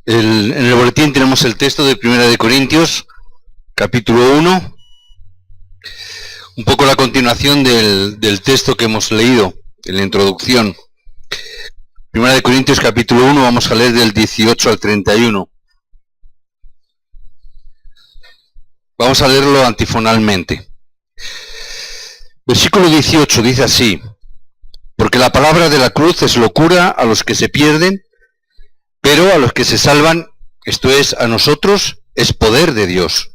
En el boletín tenemos el texto de 1 Corintios, capítulo 1, un poco la continuación del texto que hemos leído en la introducción. 1 Corintios, capítulo 1, vamos a leer del 18 al 31. Vamos a leerlo antifonalmente. Versículo 18 dice así: porque la palabra de la cruz es locura a los que se pierden, pero a los que se salvan, esto es, a nosotros, es poder de Dios.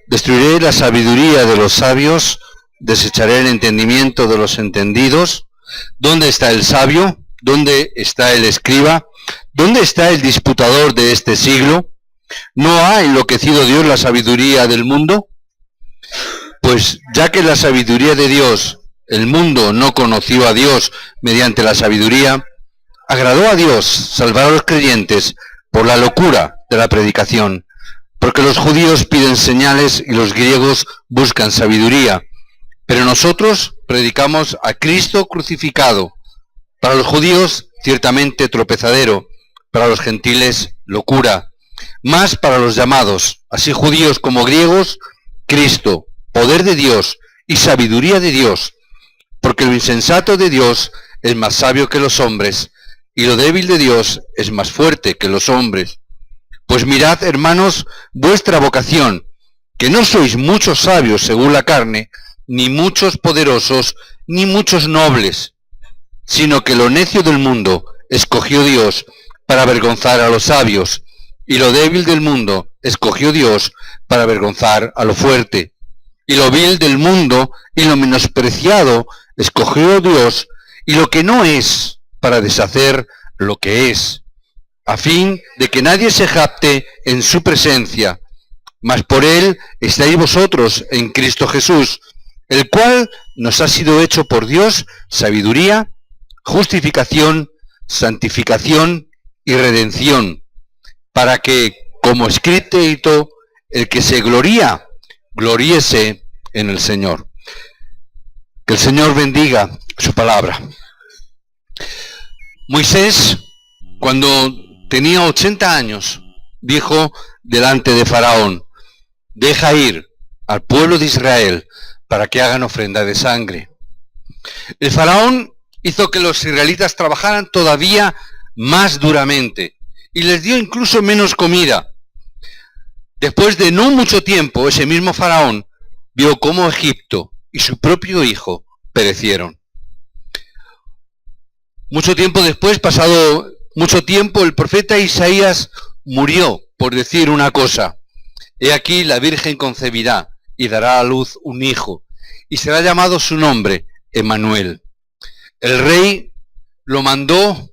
Destruiré la sabiduría de los sabios, desecharé el entendimiento de los entendidos. ¿Dónde está el sabio? ¿Dónde está el escriba? ¿Dónde está el disputador de este siglo? ¿No ha enloquecido Dios la sabiduría del mundo? Pues ya que la sabiduría de Dios, el mundo no conoció a Dios mediante la sabiduría, agradó a Dios salvar a los creyentes por la locura de la predicación, porque los judíos piden señales y los griegos buscan sabiduría, pero nosotros predicamos a Cristo crucificado, para los judíos ciertamente tropezadero, para los gentiles locura, mas para los llamados, así judíos como griegos, Cristo, poder de Dios y sabiduría de Dios, porque lo insensato de Dios es más sabio que los hombres, y lo débil de Dios es más fuerte que los hombres. Pues mirad, hermanos, vuestra vocación, que no sois muchos sabios según la carne, ni muchos poderosos, ni muchos nobles, sino que lo necio del mundo escogió Dios para avergonzar a los sabios, y lo débil del mundo escogió Dios para avergonzar a lo fuerte. Y lo vil del mundo y lo menospreciado escogió Dios, y lo que no es, para deshacer lo que es, a fin de que nadie se jacte en su presencia. Mas por él estáis vosotros en Cristo Jesús, el cual nos ha sido hecho por Dios sabiduría, justificación, santificación y redención, para que, como escrito, el que se gloría, gloríese en el Señor. Que el Señor bendiga su palabra. Moisés, cuando tenía 80 años, dijo delante de Faraón: deja ir al pueblo de Israel para que hagan ofrenda de sangre. El Faraón hizo que los israelitas trabajaran todavía más duramente y les dio incluso menos comida. Después de no mucho tiempo, ese mismo Faraón vio cómo Egipto y su propio hijo perecieron. Mucho tiempo después, pasado mucho tiempo, el profeta Isaías murió por decir una cosa: he aquí la Virgen concebirá y dará a luz un hijo, y será llamado su nombre Emmanuel. El rey lo mandó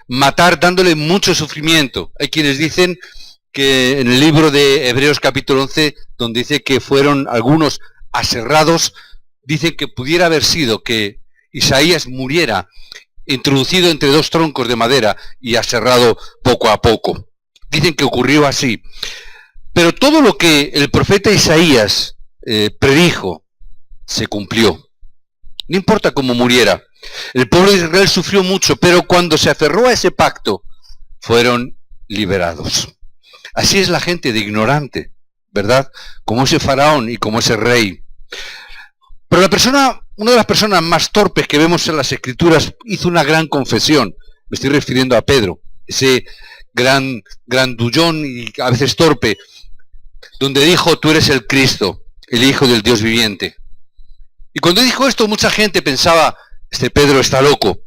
matar dándole mucho sufrimiento. Hay quienes dicen que en el libro de Hebreos capítulo 11, donde dice que fueron algunos aserrados, dicen que pudiera haber sido que Isaías muriera introducido entre dos troncos de madera y aserrado poco a poco. Dicen que ocurrió así. Pero todo lo que el profeta Isaías predijo se cumplió. No importa cómo muriera. El pueblo de Israel sufrió mucho, pero cuando se aferró a ese pacto, fueron liberados. Así es la gente de ignorante, ¿verdad? Como ese faraón y como ese rey. Pero una de las personas más torpes que vemos en las Escrituras hizo una gran confesión. Me estoy refiriendo a Pedro, ese grandullón y a veces torpe, donde dijo: tú eres el Cristo, el Hijo del Dios viviente. Y cuando dijo esto, mucha gente pensaba: este Pedro está loco.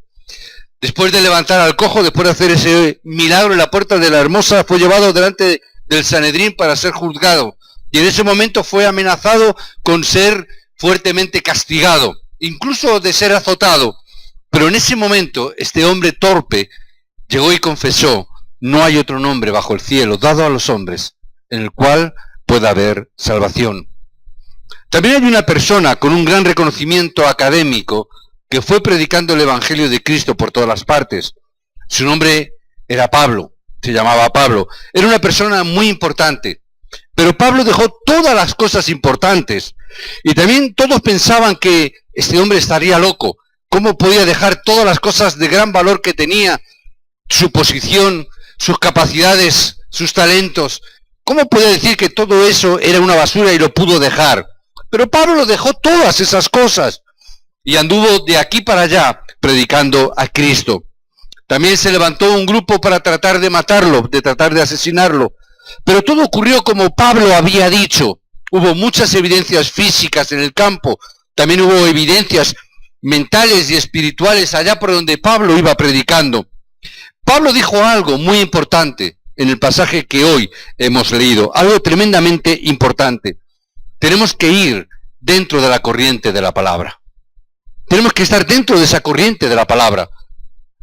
Después de levantar al cojo, después de hacer ese milagro en la puerta de la Hermosa, fue llevado delante del Sanedrín para ser juzgado. Y en ese momento fue amenazado con ser fuertemente castigado, incluso de ser azotado. Pero en ese momento, este hombre torpe llegó y confesó: no hay otro nombre bajo el cielo dado a los hombres en el cual pueda haber salvación. También hay una persona con un gran reconocimiento académico que fue predicando el Evangelio de Cristo por todas las partes. Su nombre era Pablo, se llamaba Pablo. Era una persona muy importante. Pero Pablo dejó todas las cosas importantes. Y también todos pensaban que este hombre estaría loco. ¿Cómo podía dejar todas las cosas de gran valor que tenía? Su posición, sus capacidades, sus talentos. ¿Cómo puede decir que todo eso era una basura y lo pudo dejar? Pero Pablo dejó todas esas cosas y anduvo de aquí para allá predicando a Cristo. También se levantó un grupo para tratar de matarlo, de tratar de asesinarlo. Pero todo ocurrió como Pablo había dicho. Hubo muchas evidencias físicas en el campo, también hubo evidencias mentales y espirituales allá por donde Pablo iba predicando. Pablo dijo algo muy importante en el pasaje que hoy hemos leído, algo tremendamente importante. Tenemos que ir dentro de la corriente de la palabra. Tenemos que estar dentro de esa corriente de la palabra.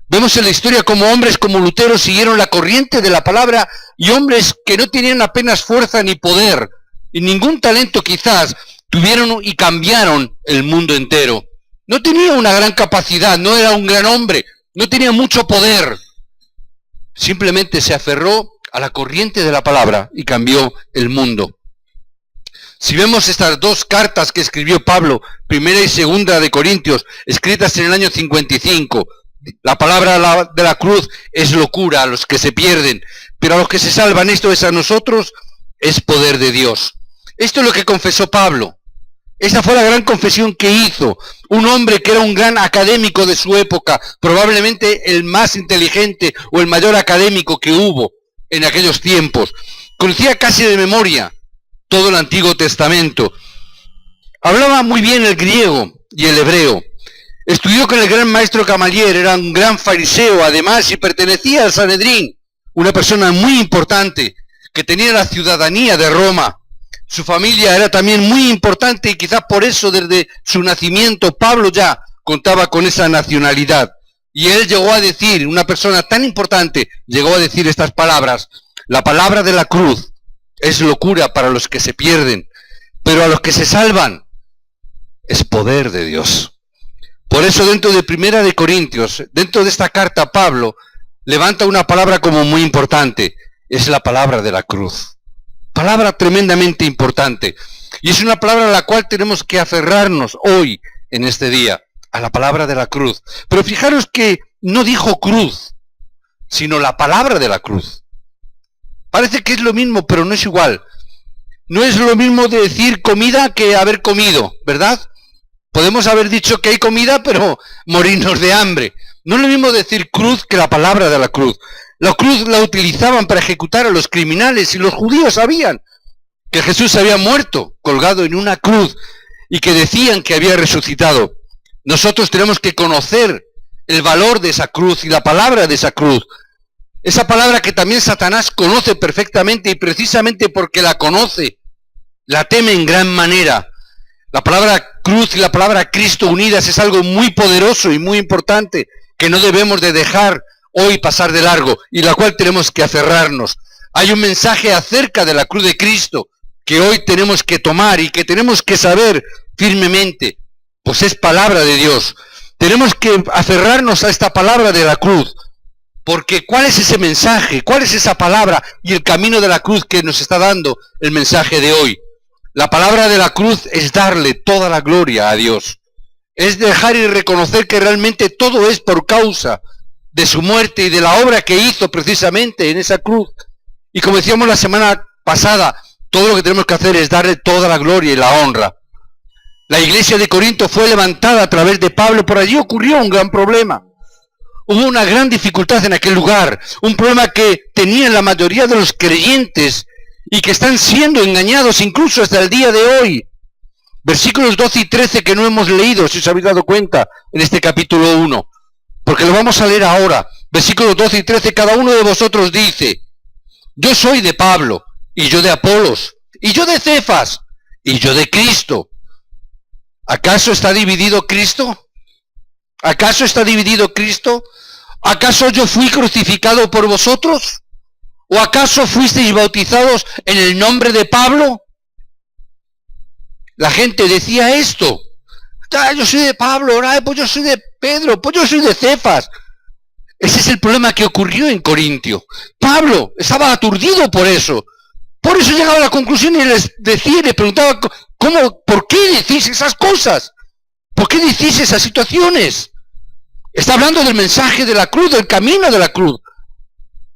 Vemos en la historia como hombres como Lutero siguieron la corriente de la palabra y hombres que no tenían apenas fuerza ni poder y ningún talento quizás tuvieron y cambiaron el mundo entero. No tenía una gran capacidad, no era un gran hombre, no tenía mucho poder. Simplemente se aferró a la corriente de la palabra y cambió el mundo. Si vemos estas dos cartas que escribió Pablo, primera y segunda de Corintios, escritas en el año 55, la palabra de la cruz es locura a los que se pierden, pero a los que se salvan, esto es a nosotros, es poder de Dios. Esto es lo que confesó Pablo. Esa fue la gran confesión que hizo. Un hombre que era un gran académico de su época, probablemente el más inteligente o el mayor académico que hubo en aquellos tiempos. Conocía casi de memoria todo el Antiguo Testamento. Hablaba muy bien el griego y el hebreo. Estudió con el gran maestro Gamaliel, era un gran fariseo además y pertenecía al Sanedrín, una persona muy importante que tenía la ciudadanía de Roma. Su familia era también muy importante y quizás por eso desde su nacimiento Pablo ya contaba con esa nacionalidad. Y él llegó a decir, una persona tan importante, llegó a decir estas palabras: la palabra de la cruz es locura para los que se pierden, pero a los que se salvan es poder de Dios. Por eso dentro de Primera de Corintios, dentro de esta carta, Pablo levanta una palabra como muy importante, es la palabra de la cruz. Palabra tremendamente importante. Y es una palabra a la cual tenemos que aferrarnos hoy, en este día, a la palabra de la cruz. Pero fijaros que no dijo cruz, sino la palabra de la cruz. Parece que es lo mismo, pero no es igual. No es lo mismo de decir comida que haber comido, ¿verdad? Podemos haber dicho que hay comida, pero morirnos de hambre. No es lo mismo decir cruz que la palabra de la cruz. La cruz la utilizaban para ejecutar a los criminales y los judíos sabían que Jesús había muerto colgado en una cruz y que decían que había resucitado. Nosotros tenemos que conocer el valor de esa cruz y la palabra de esa cruz. Esa palabra que también Satanás conoce perfectamente y precisamente porque la conoce, la teme en gran manera. La palabra cruz y la palabra Cristo unidas es algo muy poderoso y muy importante que no debemos de dejar hoy pasar de largo y la cual tenemos que aferrarnos. Hay un mensaje acerca de la cruz de Cristo que hoy tenemos que tomar y que tenemos que saber firmemente, pues es palabra de Dios. Tenemos que aferrarnos a esta palabra de la cruz, porque ¿cuál es ese mensaje? ¿Cuál es esa palabra y el camino de la cruz que nos está dando el mensaje de hoy? La palabra de la cruz es darle toda la gloria a Dios. Es dejar y reconocer que realmente todo es por causa de su muerte y de la obra que hizo precisamente en esa cruz. Y como decíamos la semana pasada, todo lo que tenemos que hacer es darle toda la gloria y la honra. La iglesia de Corinto fue levantada a través de Pablo, por allí ocurrió un gran problema. Hubo una gran dificultad en aquel lugar, un problema que tenían la mayoría de los creyentes y que están siendo engañados incluso hasta el día de hoy. Versículos 12 y 13 que no hemos leído, si os habéis dado cuenta, en este capítulo 1. Porque lo vamos a leer ahora. Versículos 12 y 13, cada uno de vosotros dice: yo soy de Pablo, y yo de Apolos, y yo de Cefas, y yo de Cristo. ¿Acaso está dividido Cristo? ¿Acaso está dividido Cristo? ¿Acaso yo fui crucificado por vosotros? ¿O acaso fuisteis bautizados en el nombre de Pablo? La gente decía esto. Yo soy de Pablo, pues yo soy de Pedro, pues yo soy de Cefas. Ese es el problema que ocurrió en Corintio. Pablo estaba aturdido por eso. Por eso llegaba a la conclusión y les decía, les preguntaba, ¿por qué decís esas cosas? ¿Por qué decís esas situaciones? Está hablando del mensaje de la cruz, del camino de la cruz.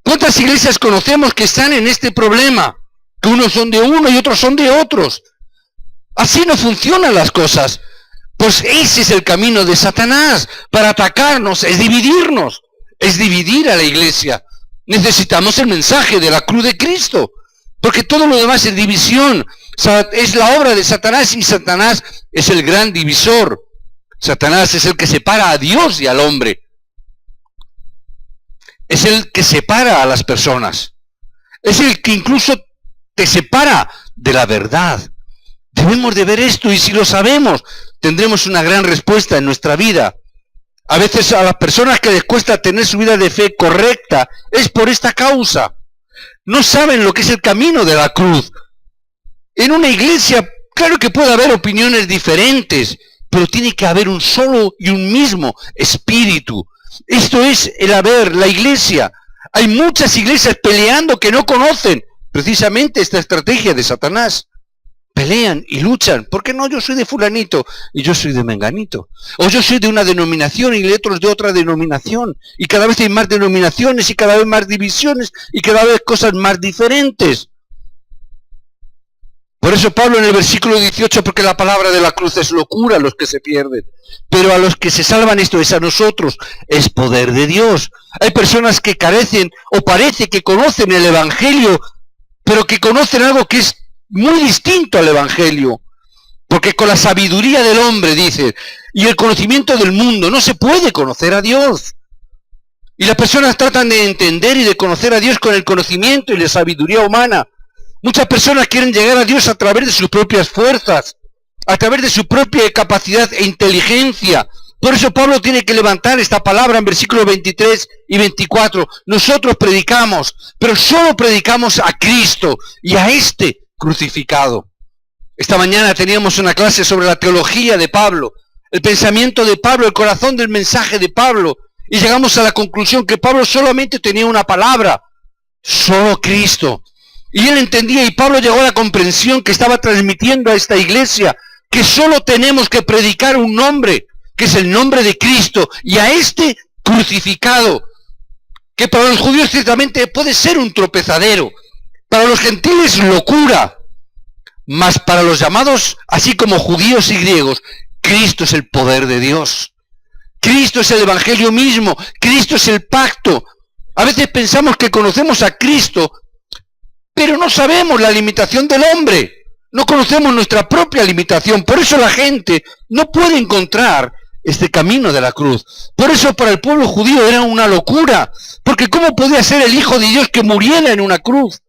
¿Cuántas iglesias conocemos que están en este problema? Que unos son de uno y otros son de otros. Así no funcionan las cosas. Pues ese es el camino de Satanás para atacarnos, es dividirnos, es dividir a la iglesia. Necesitamos el mensaje de la cruz de Cristo, porque todo lo demás es división. Es la obra de Satanás y Satanás es el gran divisor. Satanás es el que separa a Dios y al hombre. Es el que separa a las personas. Es el que incluso te separa de la verdad. Debemos de ver esto y si lo sabemos, tendremos una gran respuesta en nuestra vida. A veces a las personas que les cuesta tener su vida de fe correcta es por esta causa. No saben lo que es el camino de la cruz. En una iglesia, claro que puede haber opiniones diferentes, pero tiene que haber un solo y un mismo espíritu. Esto es el haber, la iglesia. Hay muchas iglesias peleando que no conocen precisamente esta estrategia de Satanás. Pelean y luchan. ¿Por qué no? Yo soy de fulanito y yo soy de menganito. O yo soy de una denominación y otros de otra denominación. Y cada vez hay más denominaciones y cada vez más divisiones y cada vez cosas más diferentes. Por eso Pablo en el versículo 18, porque la palabra de la cruz es locura a los que se pierden. Pero a los que se salvan, esto es a nosotros, es poder de Dios. Hay personas que carecen o parece que conocen el Evangelio, pero que conocen algo que es muy distinto al Evangelio. Porque con la sabiduría del hombre, dice, y el conocimiento del mundo, no se puede conocer a Dios. Y las personas tratan de entender y de conocer a Dios con el conocimiento y la sabiduría humana. Muchas personas quieren llegar a Dios a través de sus propias fuerzas, a través de su propia capacidad e inteligencia. Por eso Pablo tiene que levantar esta palabra en versículos 23 y 24. Nosotros predicamos, pero solo predicamos a Cristo y a este crucificado. Esta mañana teníamos una clase sobre la teología de Pablo, el pensamiento de Pablo, el corazón del mensaje de Pablo, y llegamos a la conclusión que Pablo solamente tenía una palabra, solo Cristo. Y él entendía, y Pablo llegó a la comprensión que estaba transmitiendo a esta iglesia, que solo tenemos que predicar un nombre, que es el nombre de Cristo, y a este crucificado, que para los judíos ciertamente puede ser un tropezadero, para los gentiles locura, mas para los llamados, así como judíos y griegos, Cristo es el poder de Dios. Cristo es el Evangelio mismo, Cristo es el pacto. A veces pensamos que conocemos a Cristo, pero no sabemos la limitación del hombre, no conocemos nuestra propia limitación, por eso la gente no puede encontrar este camino de la cruz. Por eso para el pueblo judío era una locura, porque ¿cómo podía ser el Hijo de Dios que muriera en una cruz?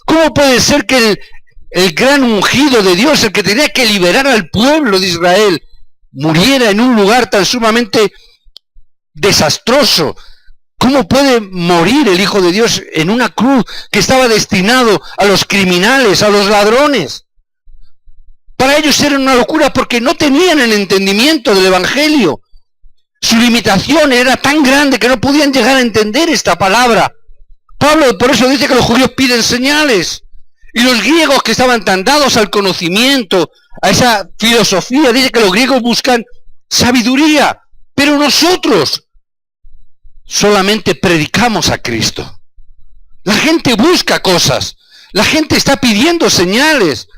¿Cómo puede ser que el gran ungido de Dios, el que tenía que liberar al pueblo de Israel, muriera en un lugar tan sumamente desastroso? ¿Cómo puede morir el Hijo de Dios en una cruz que estaba destinado a los criminales, a los ladrones? Para ellos era una locura porque no tenían el entendimiento del Evangelio. Su limitación era tan grande que no podían llegar a entender esta palabra. Pablo por eso dice que los judíos piden señales. Y los griegos que estaban tan dados al conocimiento, a esa filosofía, dice que los griegos buscan sabiduría. Pero nosotros solamente predicamos a Cristo. La gente busca cosas. La gente está pidiendo señales.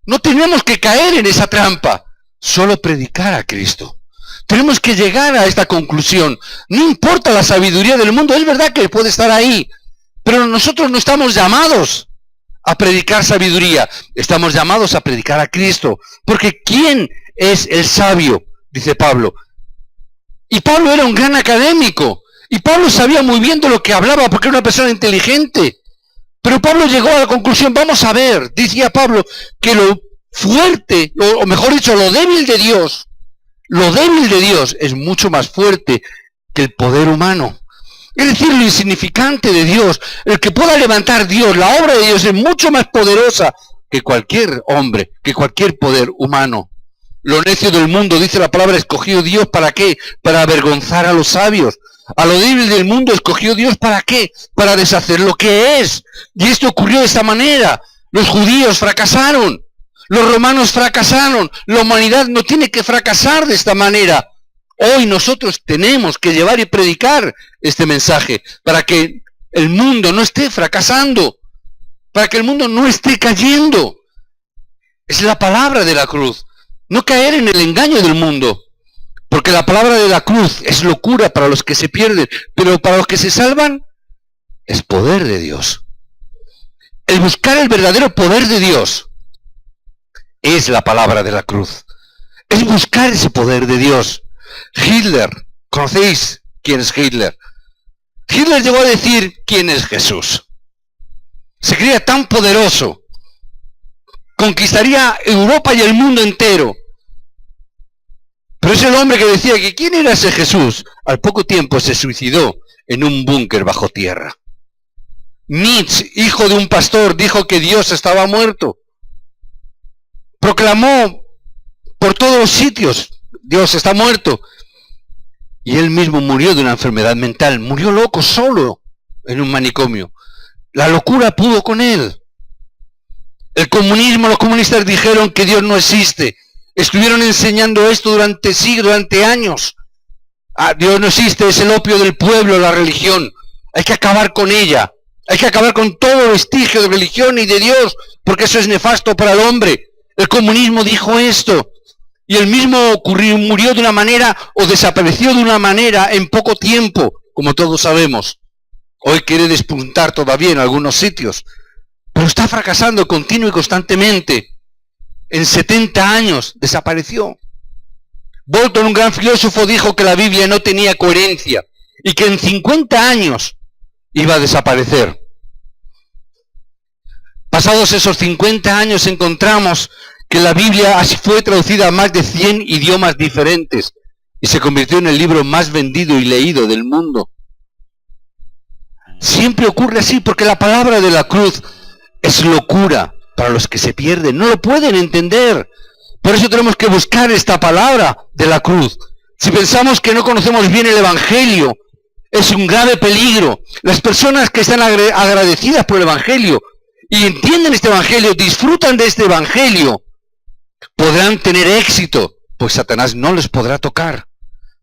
No tenemos que caer en esa trampa. Solo predicar a Cristo. Tenemos que llegar a esta conclusión. No importa la sabiduría del mundo. Es verdad que puede estar ahí. Pero nosotros no estamos llamados a predicar sabiduría. Estamos llamados a predicar a Cristo. Porque ¿quién es el sabio? Dice Pablo. Y Pablo era un gran académico. Y Pablo sabía muy bien de lo que hablaba porque era una persona inteligente. Pero Pablo llegó a la conclusión, vamos a ver, decía Pablo, que lo fuerte, o mejor dicho, lo débil de Dios es mucho más fuerte que el poder humano. Es decir, lo insignificante de Dios, el que pueda levantar Dios, la obra de Dios es mucho más poderosa que cualquier hombre, que cualquier poder humano. Lo necio del mundo, dice la palabra, escogió Dios, ¿para qué? Para avergonzar a los sabios. A lo débil del mundo escogió Dios, ¿para qué? Para deshacer lo que es. Y esto ocurrió de esta manera. Los judíos fracasaron. Los romanos fracasaron. La humanidad no tiene que fracasar de esta manera. Hoy nosotros tenemos que llevar y predicar este mensaje para que el mundo no esté fracasando, para que el mundo no esté cayendo. Es la palabra de la cruz. No caer en el engaño del mundo. Porque la palabra de la cruz es locura para los que se pierden, pero para los que se salvan es poder de Dios. El buscar el verdadero poder de Dios es la palabra de la cruz. Es buscar ese poder de Dios. Hitler, ¿conocéis quién es Hitler? Hitler llegó a decir quién es Jesús. Se creía tan poderoso. Conquistaría Europa y el mundo entero. Pero es el hombre que decía que quién era ese Jesús. Al poco tiempo se suicidó en un búnker bajo tierra. Nietzsche, hijo de un pastor, dijo que Dios estaba muerto. Proclamó por todos los sitios, Dios está muerto. Y él mismo murió de una enfermedad mental. Murió loco solo en un manicomio. La locura pudo con él. El comunismo, los comunistas dijeron que Dios no existe. Estuvieron enseñando esto durante siglos, durante años. Dios no existe, es el opio del pueblo, la religión. Hay que acabar con ella. Hay que acabar con todo vestigio de religión y de Dios, porque eso es nefasto para el hombre. El comunismo dijo esto. Y el mismo murió de una manera o desapareció de una manera en poco tiempo, como todos sabemos. Hoy quiere despuntar todavía en algunos sitios, pero está fracasando continuo y constantemente. En 70 años desapareció. Bolton, un gran filósofo, dijo que la Biblia no tenía coherencia y que en 50 años iba a desaparecer. Pasados esos 50 años encontramos que la Biblia fue traducida a más de 100 idiomas diferentes y se convirtió en el libro más vendido y leído del mundo. Siempre ocurre así porque la palabra de la cruz es locura para los que se pierden, no lo pueden entender. Por eso tenemos que buscar esta palabra de la cruz. Si pensamos que no conocemos bien el Evangelio, es un grave peligro. Las personas que están agradecidas por el Evangelio y entienden este Evangelio, disfrutan de este Evangelio, podrán tener éxito, pues Satanás no les podrá tocar.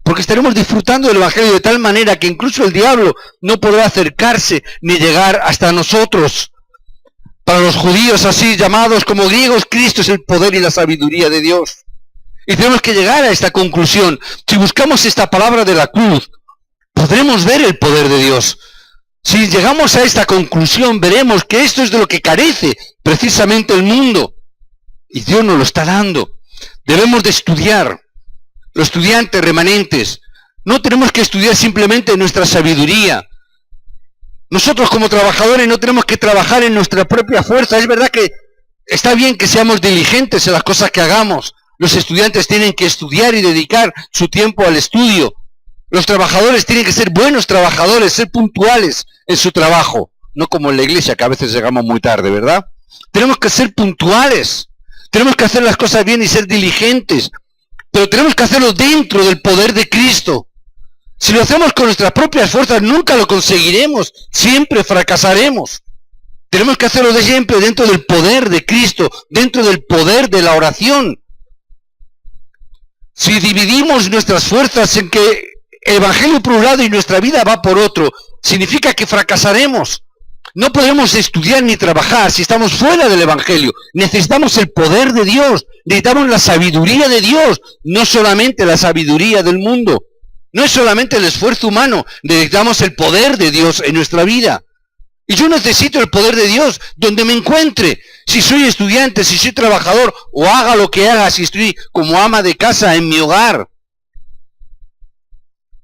Porque estaremos disfrutando del Evangelio de tal manera que incluso el diablo no podrá acercarse ni llegar hasta nosotros. Para los judíos así llamados como griegos, Cristo es el poder y la sabiduría de Dios. Y tenemos que llegar a esta conclusión. Si buscamos esta palabra de la cruz, podremos ver el poder de Dios. Si llegamos a esta conclusión, veremos que esto es de lo que carece precisamente el mundo. Y Dios nos lo está dando. Debemos de estudiar. Los estudiantes remanentes, no tenemos que estudiar simplemente nuestra sabiduría. Nosotros como trabajadores no tenemos que trabajar en nuestra propia fuerza. Es verdad que está bien que seamos diligentes en las cosas que hagamos. Los estudiantes tienen que estudiar y dedicar su tiempo al estudio. Los trabajadores tienen que ser buenos trabajadores, ser puntuales en su trabajo. No como en la iglesia, que a veces llegamos muy tarde, ¿verdad? Tenemos que ser puntuales. Tenemos que hacer las cosas bien y ser diligentes. Pero tenemos que hacerlo dentro del poder de Cristo. Si lo hacemos con nuestras propias fuerzas, nunca lo conseguiremos. Siempre fracasaremos. Tenemos que hacerlo de siempre dentro del poder de Cristo, dentro del poder de la oración. Si dividimos nuestras fuerzas en que el Evangelio por un lado y nuestra vida va por otro, significa que fracasaremos. No podemos estudiar ni trabajar si estamos fuera del Evangelio. Necesitamos el poder de Dios, necesitamos la sabiduría de Dios, no solamente la sabiduría del mundo. No es solamente el esfuerzo humano, necesitamos el poder de Dios en nuestra vida. Y yo necesito el poder de Dios donde me encuentre. Si soy estudiante, si soy trabajador, o haga lo que haga, si estoy como ama de casa en mi hogar.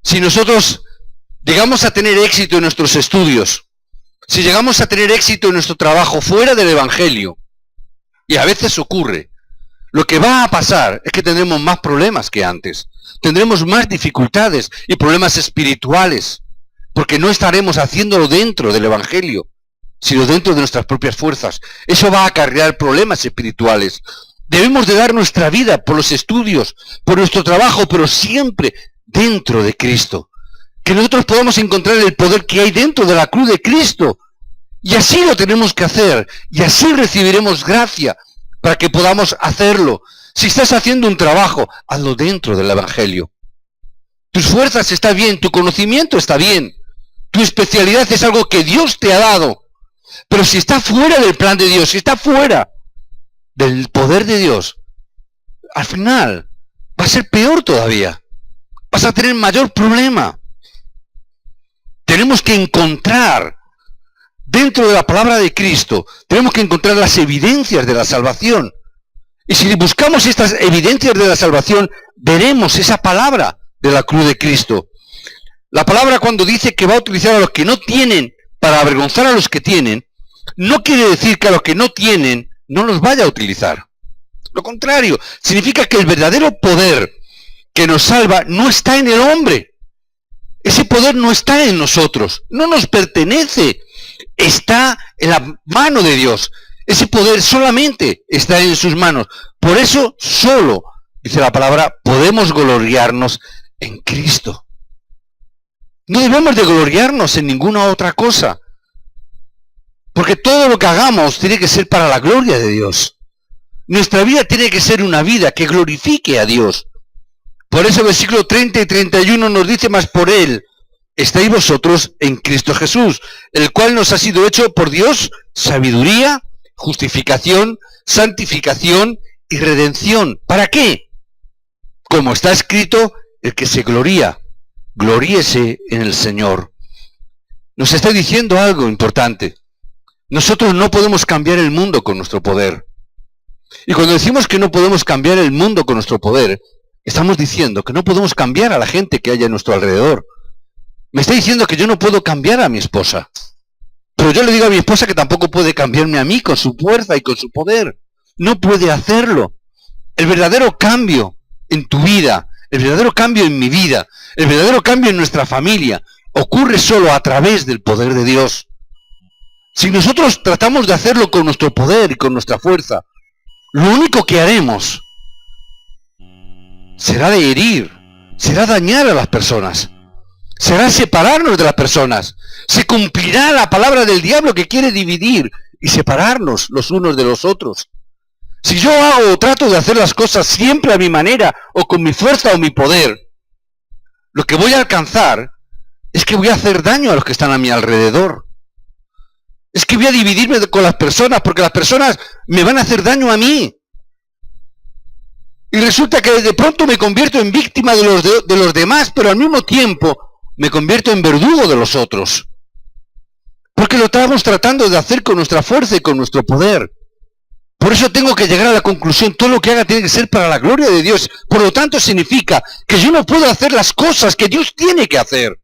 Si nosotros llegamos a tener éxito en nuestros estudios, si llegamos a tener éxito en nuestro trabajo fuera del Evangelio, y a veces ocurre, lo que va a pasar es que tendremos más problemas que antes. Tendremos más dificultades y problemas espirituales, porque no estaremos haciéndolo dentro del Evangelio, sino dentro de nuestras propias fuerzas. Eso va a acarrear problemas espirituales. Debemos de dar nuestra vida por los estudios, por nuestro trabajo, pero siempre dentro de Cristo. Que nosotros podamos encontrar el poder que hay dentro de la cruz de Cristo. Y así lo tenemos que hacer, y así recibiremos gracia para que podamos hacerlo. Si estás haciendo un trabajo, hazlo dentro del Evangelio. Tus fuerzas están bien, tu conocimiento está bien, Tu especialidad es algo que Dios te ha dado. Pero si está fuera del plan de Dios, si está fuera del poder de Dios, al final va a ser peor todavía. Vas a tener mayor problema. Tenemos que encontrar dentro de la palabra de Cristo, tenemos que encontrar las evidencias de la salvación. Y si buscamos estas evidencias de la salvación, veremos esa palabra de la cruz de Cristo. La palabra, cuando dice que va a utilizar a los que no tienen para avergonzar a los que tienen, no quiere decir que a los que no tienen no los vaya a utilizar. Lo contrario, significa que el verdadero poder que nos salva no está en el hombre. Ese poder no está en nosotros, no nos pertenece, está en la mano de Dios. Ese poder solamente está en sus manos. Por eso solo, dice la palabra, podemos gloriarnos en Cristo. No debemos de gloriarnos en ninguna otra cosa. Porque todo lo que hagamos tiene que ser para la gloria de Dios. Nuestra vida tiene que ser una vida que glorifique a Dios. Por eso el versículo 30 y 31 nos dice: más por Él estáis vosotros en Cristo Jesús, el cual nos ha sido hecho por Dios sabiduría, justificación, santificación y redención. ¿Para qué? Como está escrito, el que se gloría, gloríese en el Señor. Nos está diciendo algo importante. Nosotros no podemos cambiar el mundo con nuestro poder. Y cuando decimos que no podemos cambiar el mundo con nuestro poder, estamos diciendo que no podemos cambiar a la gente que haya a nuestro alrededor. Me está diciendo que yo no puedo cambiar a mi esposa. Pero yo le digo a mi esposa que tampoco puede cambiarme a mí con su fuerza y con su poder. No puede hacerlo. El verdadero cambio en tu vida, el verdadero cambio en mi vida, el verdadero cambio en nuestra familia, ocurre solo a través del poder de Dios. Si nosotros tratamos de hacerlo con nuestro poder y con nuestra fuerza, lo único que haremos será de herir, será dañar a las personas, será separarnos de las personas. Se cumplirá la palabra del diablo que quiere dividir y separarnos los unos de los otros. Si yo hago o trato de hacer las cosas siempre a mi manera o con mi fuerza o mi poder, lo que voy a alcanzar es que voy a hacer daño a los que están a mi alrededor. Es que voy a dividirme con las personas porque las personas me van a hacer daño a mí. Y resulta que de pronto me convierto en víctima de los demás, pero al mismo tiempo me convierto en verdugo de los otros. Porque lo estamos tratando de hacer con nuestra fuerza y con nuestro poder. Por eso tengo que llegar a la conclusión: todo lo que haga tiene que ser para la gloria de Dios. Por lo tanto, significa que yo no puedo hacer las cosas que Dios tiene que hacer.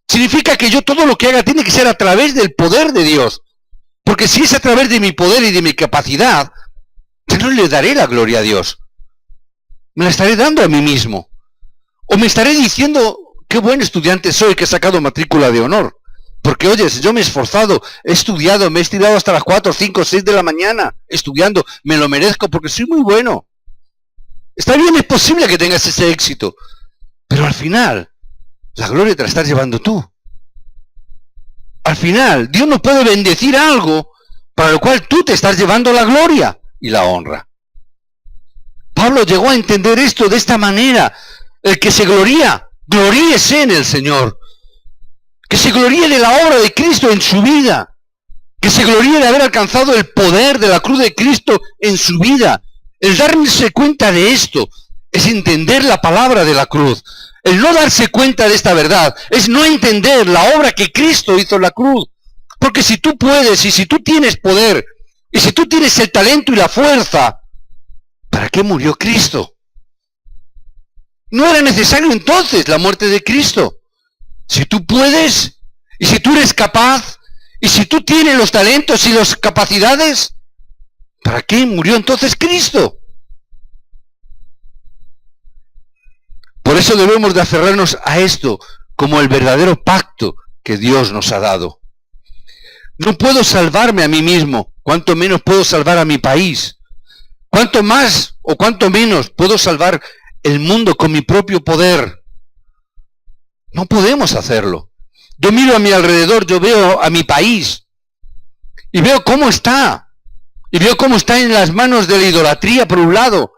Significa que yo todo lo que haga tiene que ser a través del poder de Dios. Porque si es a través de mi poder y de mi capacidad, yo no le daré la gloria a Dios. Me la estaré dando a mí mismo. O me estaré diciendo: qué buen estudiante soy, que he sacado matrícula de honor. Porque, oyes, yo me he esforzado, he estudiado, me he estirado hasta las 4, 5, 6 de la mañana estudiando. Me lo merezco porque soy muy bueno. Está bien, es posible que tengas ese éxito. Pero al final, la gloria te la estás llevando tú. Al final, Dios no puede bendecir algo para lo cual tú te estás llevando la gloria y la honra. Pablo llegó a entender esto de esta manera. El que se gloría, gloríese en el Señor. Que se gloríe de la obra de Cristo en su vida. Que se gloríe de haber alcanzado el poder de la cruz de Cristo en su vida. El darse cuenta de esto es entender la palabra de la cruz. El no darse cuenta de esta verdad es no entender la obra que Cristo hizo en la cruz. Porque si tú puedes y si tú tienes poder y si tú tienes el talento y la fuerza, ¿para qué murió Cristo? No era necesario entonces la muerte de Cristo. Si tú puedes y si tú eres capaz y si tú tienes los talentos y las capacidades, ¿para qué murió entonces Cristo? Por eso debemos de aferrarnos a esto como el verdadero pacto que Dios nos ha dado. No puedo salvarme a mí mismo, cuanto menos puedo salvar a mi país. Cuanto más o cuanto menos puedo salvar el mundo con mi propio poder. No podemos hacerlo. Yo miro a mi alrededor, yo veo a mi país y veo cómo está. Y veo cómo está en las manos de la idolatría por un lado.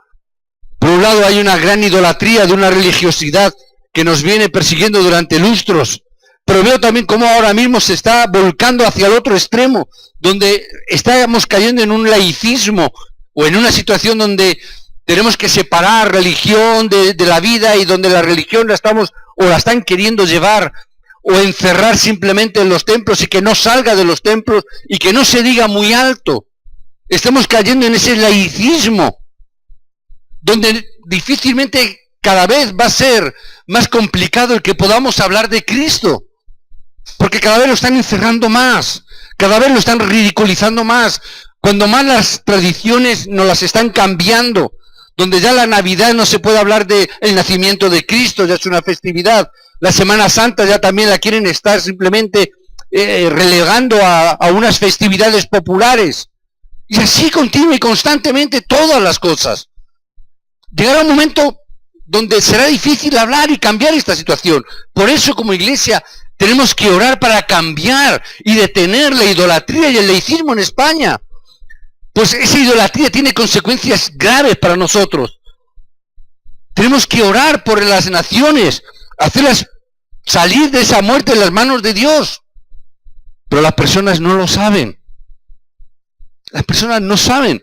Por un lado hay una gran idolatría de una religiosidad que nos viene persiguiendo durante lustros. pero veo también cómo ahora mismo se está volcando hacia el otro extremo, donde estamos cayendo en un laicismo o en una situación donde tenemos que separar religión de la vida, y donde la religión la están queriendo llevar o encerrar simplemente en los templos y que no salga de los templos y que no se diga muy alto. Estamos cayendo en ese laicismo, donde difícilmente cada vez va a ser más complicado el que podamos hablar de Cristo, porque cada vez lo están encerrando más, cada vez lo están ridiculizando más, cuando más las tradiciones nos las están cambiando, donde ya la Navidad no se puede hablar del nacimiento de Cristo, ya es una festividad. La Semana Santa ya también la quieren estar simplemente relegando a unas festividades populares. Y así continua y constantemente todas las cosas. Llegará un momento donde será difícil hablar y cambiar esta situación. Por eso, como iglesia, tenemos que orar para cambiar y detener la idolatría y el laicismo en España. Pues esa idolatría tiene consecuencias graves para nosotros. Tenemos que orar por las naciones, hacerlas salir de esa muerte en las manos de Dios. Pero las personas no lo saben. Las personas no saben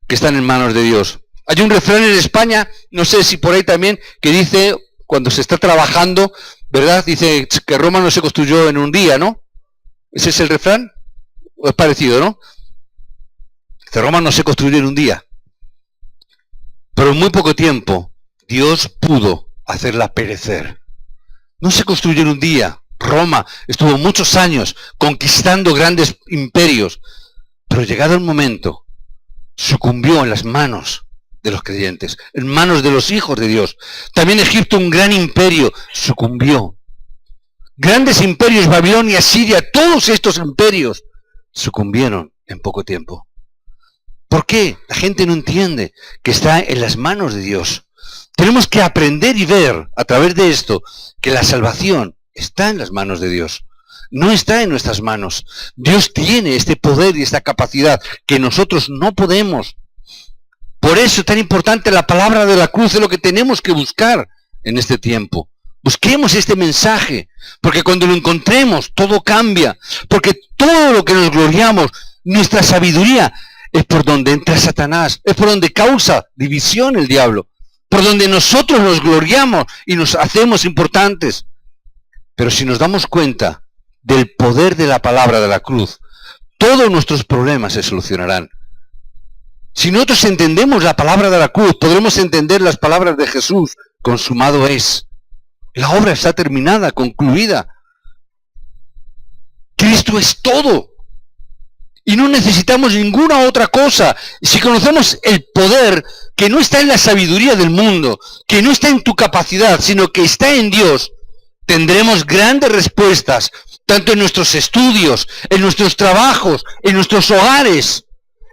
que están en manos de Dios. Hay un refrán en España, no sé si por ahí también, que dice, cuando se está trabajando, ¿verdad? Dice que Roma no se construyó en un día, ¿no? ¿Ese es el refrán? ¿O es parecido, no? Que Roma no se construyó en un día. Pero en muy poco tiempo, Dios pudo hacerla perecer. No se construyó en un día. Roma estuvo muchos años conquistando grandes imperios, pero llegado el momento, sucumbió en las manos de los creyentes, en manos de los hijos de Dios. También Egipto, un gran imperio, sucumbió. Grandes imperios, Babilonia, Siria, todos estos imperios sucumbieron en poco tiempo. ¿Por qué? La gente no entiende que está en las manos de Dios. Tenemos que aprender y ver a través de esto que la salvación está en las manos de Dios. No está en nuestras manos. Dios tiene este poder y esta capacidad que nosotros no podemos. Por eso es tan importante la palabra de la cruz, es lo que tenemos que buscar en este tiempo. Busquemos este mensaje, porque cuando lo encontremos todo cambia, porque todo lo que nos gloriamos, nuestra sabiduría, es por donde entra Satanás, es por donde causa división el diablo, por donde nosotros nos gloriamos y nos hacemos importantes. Pero si nos damos cuenta del poder de la palabra de la cruz, todos nuestros problemas se solucionarán. Si nosotros entendemos la palabra de la cruz, podremos entender las palabras de Jesús: consumado es. La obra está terminada, concluida. Cristo es todo. Y no necesitamos ninguna otra cosa. Si conocemos el poder que no está en la sabiduría del mundo, que no está en tu capacidad, sino que está en Dios, tendremos grandes respuestas, tanto en nuestros estudios, en nuestros trabajos, en nuestros hogares.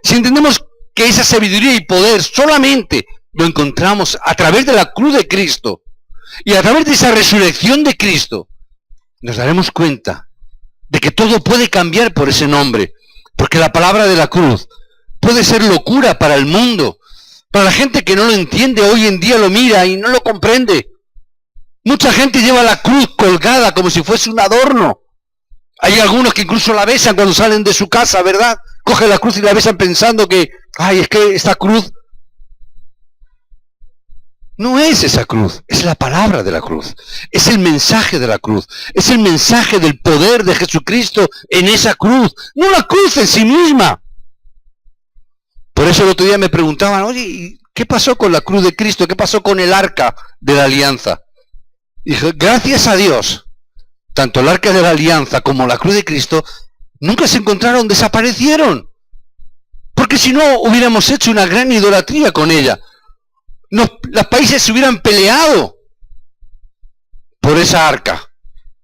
Si entendemos que esa sabiduría y poder solamente lo encontramos a través de la cruz de Cristo y a través de esa resurrección de Cristo, nos daremos cuenta de que todo puede cambiar por ese nombre. Porque la palabra de la cruz puede ser locura para el mundo. Para la gente que no lo entiende, hoy en día lo mira y no lo comprende. Mucha gente lleva la cruz colgada como si fuese un adorno. Hay algunos que incluso la besan cuando salen de su casa, ¿verdad? Cogen la cruz y la besan pensando que, ay, es que esta cruz... No es esa cruz, es la palabra de la cruz. Es el mensaje de la cruz. Es el mensaje del poder de Jesucristo en esa cruz. No la cruz en sí misma. Por eso el otro día me preguntaban, oye, ¿qué pasó con la cruz de Cristo? ¿Qué pasó con el arca de la alianza? Y dije, gracias a Dios, tanto el arca de la alianza como la cruz de Cristo nunca se encontraron, desaparecieron. Porque si no, hubiéramos hecho una gran idolatría con ella. Los países se hubieran peleado por esa arca.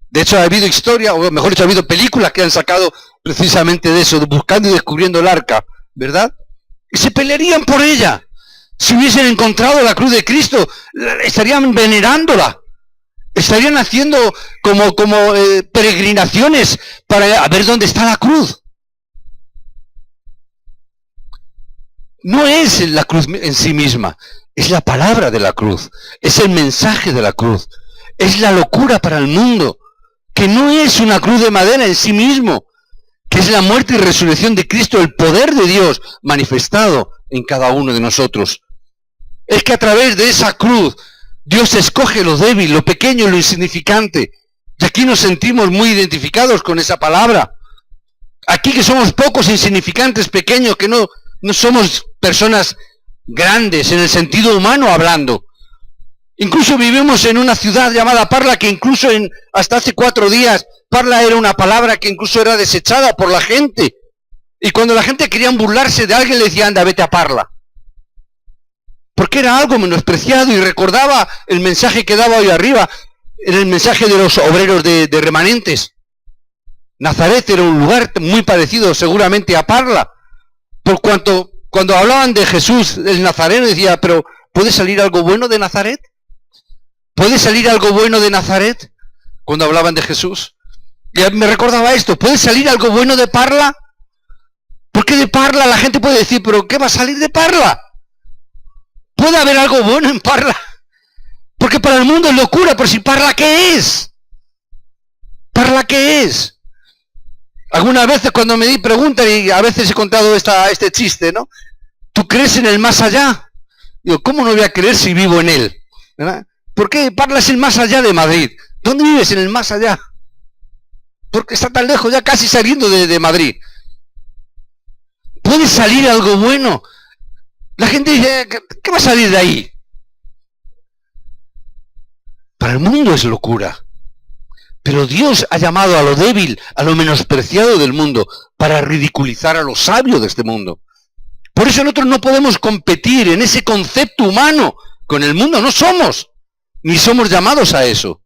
De hecho, ha habido historia, o mejor dicho, ha habido películas que han sacado precisamente de eso, buscando y descubriendo el arca, ¿verdad? Y se pelearían por ella. Si hubiesen encontrado la cruz de Cristo, estarían venerándola. Estarían haciendo como peregrinaciones para ver dónde está la cruz. No es la cruz en sí misma, es la palabra de la cruz, es el mensaje de la cruz, es la locura para el mundo. que no es una cruz de madera en sí mismo, que es la muerte y resurrección de Cristo, el poder de Dios manifestado en cada uno de nosotros. Es que a través de esa cruz Dios escoge lo débil, lo pequeño, lo insignificante. Y aquí nos sentimos muy identificados con esa palabra. Aquí que somos pocos, insignificantes, pequeños, que no somos personas grandes en el sentido humano hablando. Incluso vivimos en una ciudad llamada Parla, que incluso hasta hace 4 días, Parla era una palabra que incluso era desechada por la gente. Y cuando la gente quería burlarse de alguien, le decía, anda, vete a Parla. Porque era algo menospreciado, y recordaba el mensaje que daba hoy arriba, era el mensaje de los obreros de remanentes. Nazaret era un lugar muy parecido seguramente a Parla. Por cuanto, cuando hablaban de Jesús, el Nazareno, decía, pero ¿puede salir algo bueno de Nazaret? ¿Puede salir algo bueno de Nazaret? Cuando hablaban de Jesús. Y me recordaba esto, ¿puede salir algo bueno de Parla? Porque de Parla la gente puede decir, pero ¿qué va a salir de Parla? ¿Puede haber algo bueno en Parla? Porque para el mundo es locura, pero si Parla, ¿qué es? ¿Parla qué es? Algunas veces cuando me preguntan, y a veces he contado este chiste, ¿no? ¿Tú crees en el más allá? Digo, ¿cómo no voy a creer si vivo en él? ¿Verdad? ¿Por qué Parla es el más allá de Madrid? ¿Dónde vives en el más allá? Porque está tan lejos, ya casi saliendo de Madrid. ¿Puede salir algo bueno? La gente dice, ¿qué va a salir de ahí? Para el mundo es locura. Pero Dios ha llamado a lo débil, a lo menospreciado del mundo, para ridiculizar a lo sabio de este mundo. Por eso nosotros no podemos competir en ese concepto humano con el mundo, no somos, ni somos llamados a eso.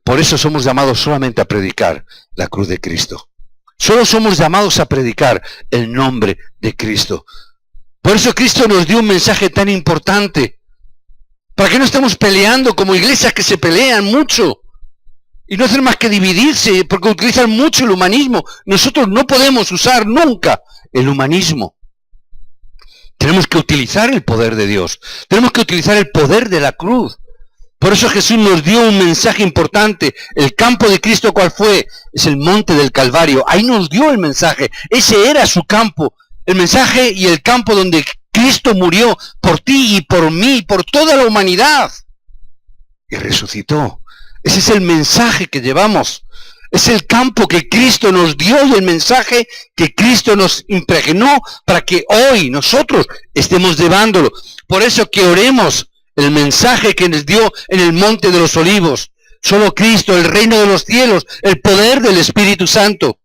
Por eso somos llamados solamente a predicar la cruz de Cristo. Solo somos llamados a predicar el nombre de Cristo. Por eso Cristo nos dio un mensaje tan importante, para que no estemos peleando como iglesias que se pelean mucho. Y no hacen más que dividirse, porque utilizan mucho el humanismo. Nosotros no podemos usar nunca el humanismo. Tenemos que utilizar el poder de Dios. Tenemos que utilizar el poder de la cruz. Por eso Jesús nos dio un mensaje importante. El campo de Cristo, ¿cuál fue? Es el monte del Calvario. Ahí nos dio el mensaje. Ese era su campo. El mensaje y el campo donde Cristo murió por ti y por mí, y por toda la humanidad. Y resucitó. Ese es el mensaje que llevamos. Es el campo que Cristo nos dio y el mensaje que Cristo nos impregnó para que hoy nosotros estemos llevándolo. Por eso que oremos el mensaje que nos dio en el Monte de los Olivos. Solo Cristo, el reino de los cielos, el poder del Espíritu Santo.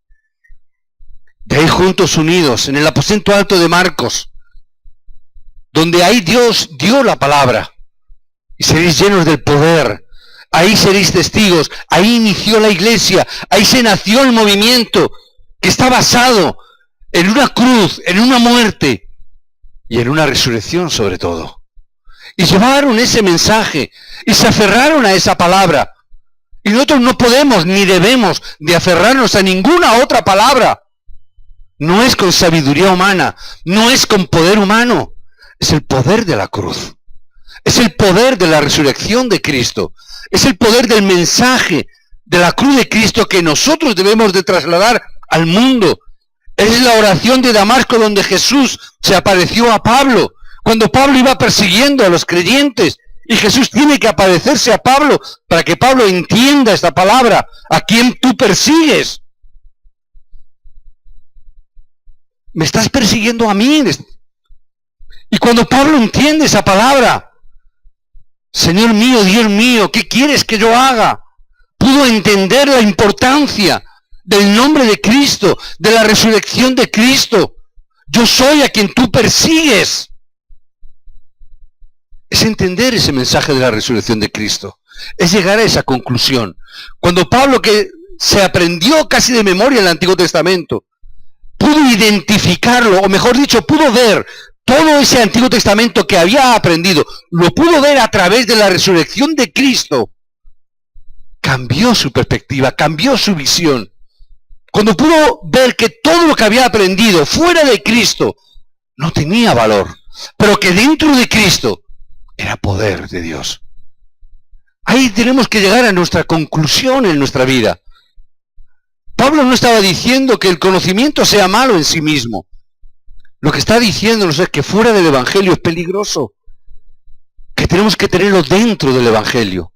De ahí juntos unidos, en el aposento alto de Marcos, donde ahí Dios dio la palabra. Y seréis llenos del poder. Ahí seréis testigos, ahí inició la iglesia, ahí se nació el movimiento que está basado en una cruz, en una muerte y en una resurrección sobre todo. Y llevaron ese mensaje y se aferraron a esa palabra. Y nosotros no podemos ni debemos de aferrarnos a ninguna otra palabra. No es con sabiduría humana, no es con poder humano, es el poder de la cruz. Es el poder de la resurrección de Cristo. Es el poder del mensaje de la cruz de Cristo que nosotros debemos de trasladar al mundo. Es la oración de Damasco donde Jesús se apareció a Pablo. Cuando Pablo iba persiguiendo a los creyentes. Y Jesús tiene que aparecerse a Pablo para que Pablo entienda esta palabra. ¿A quién tú persigues? Me estás persiguiendo a mí. Y cuando Pablo entiende esa palabra, Señor mío, Dios mío, ¿qué quieres que yo haga? Pudo entender la importancia del nombre de Cristo, de la resurrección de Cristo. Yo soy a quien tú persigues. Es entender ese mensaje de la resurrección de Cristo. Es llegar a esa conclusión. Cuando Pablo, que se aprendió casi de memoria el Antiguo Testamento, pudo identificarlo, o mejor dicho, pudo ver todo ese Antiguo Testamento que había aprendido, lo pudo ver a través de la resurrección de Cristo. Cambió su perspectiva, cambió su visión. Cuando pudo ver que todo lo que había aprendido fuera de Cristo no tenía valor, pero que dentro de Cristo era poder de Dios. Ahí tenemos que llegar a nuestra conclusión en nuestra vida. Pablo no estaba diciendo que el conocimiento sea malo en sí mismo. Lo que está diciéndonos es que fuera del Evangelio es peligroso, que tenemos que tenerlo dentro del Evangelio.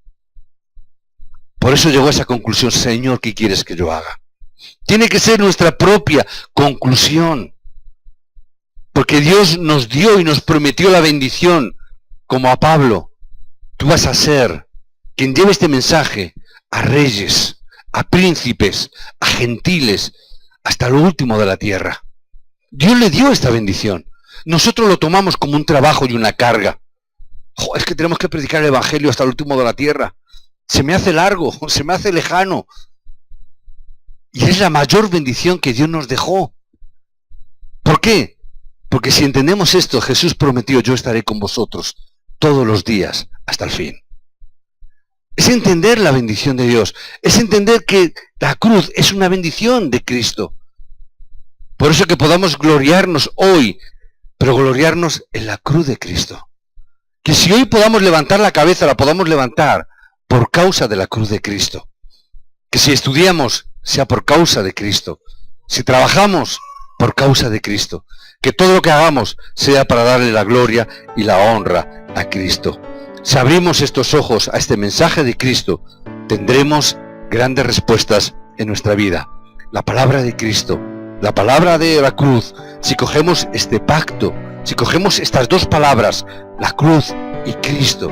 Por eso llegó a esa conclusión: Señor, ¿qué quieres que yo haga? Tiene que ser nuestra propia conclusión, porque Dios nos dio y nos prometió la bendición, como a Pablo. Tú vas a ser quien lleve este mensaje a reyes, a príncipes, a gentiles, hasta lo último de la tierra. Dios le dio esta bendición. Nosotros lo tomamos como un trabajo y una carga. Es que tenemos que predicar el Evangelio hasta el último de la tierra. Se me hace largo, se me hace lejano. Y es la mayor bendición que Dios nos dejó. ¿Por qué? Porque si entendemos esto, Jesús prometió: yo estaré con vosotros todos los días hasta el fin. Es entender la bendición de Dios. Es entender que la cruz es una bendición de Cristo. Por eso que podamos gloriarnos hoy, pero gloriarnos en la cruz de Cristo. Que si hoy podamos levantar la cabeza, la podamos levantar por causa de la cruz de Cristo. Que si estudiamos, sea por causa de Cristo. Si trabajamos, por causa de Cristo. Que todo lo que hagamos sea para darle la gloria y la honra a Cristo. Si abrimos estos ojos a este mensaje de Cristo, tendremos grandes respuestas en nuestra vida. La palabra de Cristo, la palabra de la cruz, si cogemos este pacto, si cogemos estas dos palabras, la cruz y Cristo,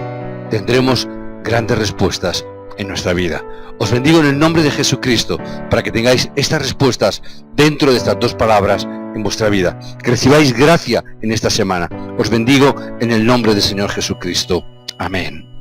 tendremos grandes respuestas en nuestra vida. Os bendigo en el nombre de Jesucristo para que tengáis estas respuestas dentro de estas dos palabras en vuestra vida. Que recibáis gracia en esta semana. Os bendigo en el nombre del Señor Jesucristo. Amén.